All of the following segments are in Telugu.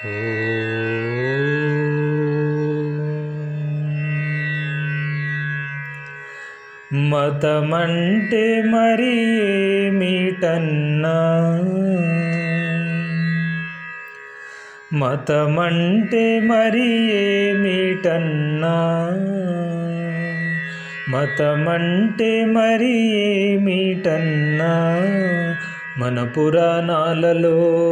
మతమంటే మరి ఏమిటన్నా, మతమంటే మరి ఏమిటన్నా, మతమంటే మరి ఏమిటన్నా, మన పురాణాలలో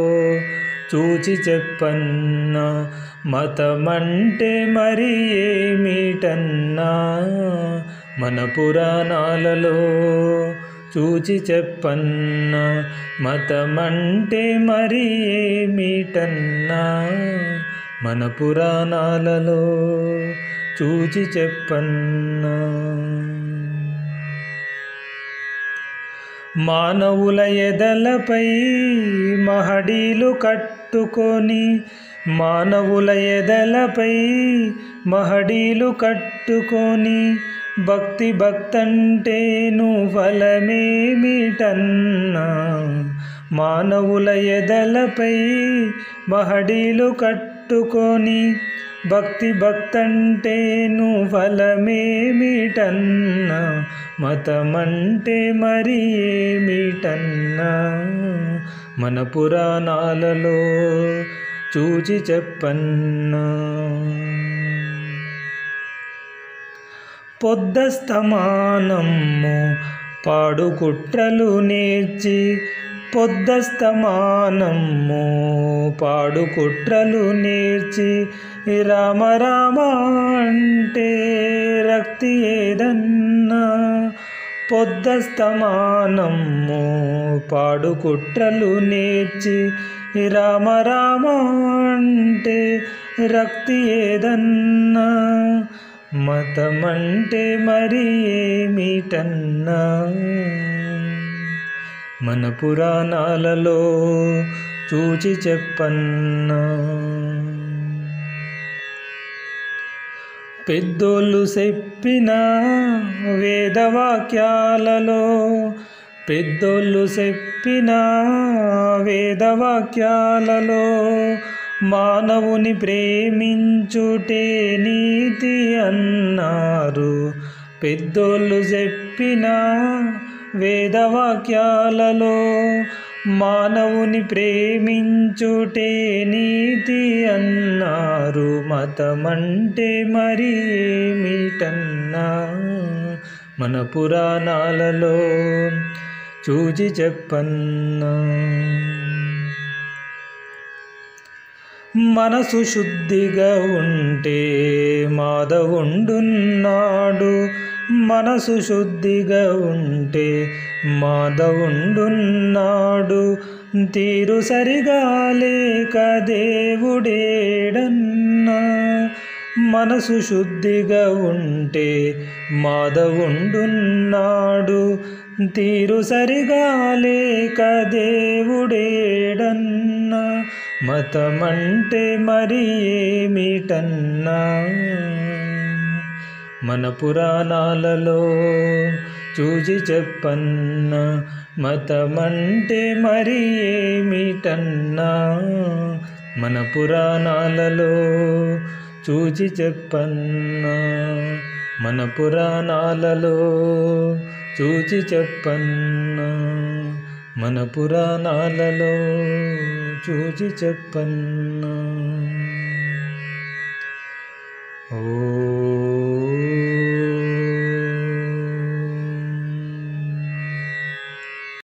చూచి చెప్పన్నా. మతమంటే మరి ఏమిటన్నా, మన పురాణాలలో చూచి చెప్పన్నా. మతమంటే మరి ఏమిటన్నా, మన పురాణాలలో చూచి చెప్పన్నా. మానవుల ఎదలపై మహడీలు కట్టుకొని, మానవుల ఎదలపై మహడీలు కట్టుకొని, భక్తి భక్తంటేను ఫలమేమిటన్నా. మానవుల ఎదలపై మహడీలు కట్టుకొని, భక్తి భక్తంటేను ఫలమేమిటన్నా. మతమంటే మరి ఏమిటన్నా, మన పురాణాలలో చూచి చెప్పన్నా. పొద్దస్తమానము పాడు కుట్రలు నేర్చి, పొద్దస్తమానము పాడు కుట్రలు నేర్చి, రామ రామ అంటే రక్తి ఏదన్నా. పొద్దస్తమానము పాడు కుట్రలు నేర్చి, రామ రామ అంటే రక్తి ఏదన్నా. మతమంటే మరి ఏమిటన్నా, మన పురాణాలలో చూచి చెప్పన్నా. పెద్దోళ్ళు చెప్పిన వేదవాక్యాలలో, పెద్దోళ్ళు చెప్పిన వేదవాక్యాలలో, మానవుని ప్రేమించుటే నీతి అన్నారు. పెద్దోళ్ళు చెప్పిన వేదవాక్యాలలో, మానవుని ప్రేమించుటే నీతి అన్నారు. మతమంటే మరి ఏమిటన్నా, మన పురాణాలలో చూచి చెప్పన్నా. మనసు శుద్ధిగా ఉంటే మాధవుండున్నాడు, మనసు శుద్ధిగా ఉంటే మాధవుండున్నాడు. తీరు సరిగా లేక దేవుడేడన్నా. మనసు శుద్ధిగా ఉంటే మాధవుండున్నాడు, తీరు సరిగా లేక దేవుడేడన్నా. మతమంటే మరి ఏమిటన్నా, మన పురాణాలలో చూచి చెప్పన్నా. మతమంటే మరి ఏమిటన్నా, మన పురాణాలలో చూచి చెప్పన్నా. మన పురాణాలలో చూచి చెప్పన్నా. మన పురాణాలలో చూచి చెప్పన్నా.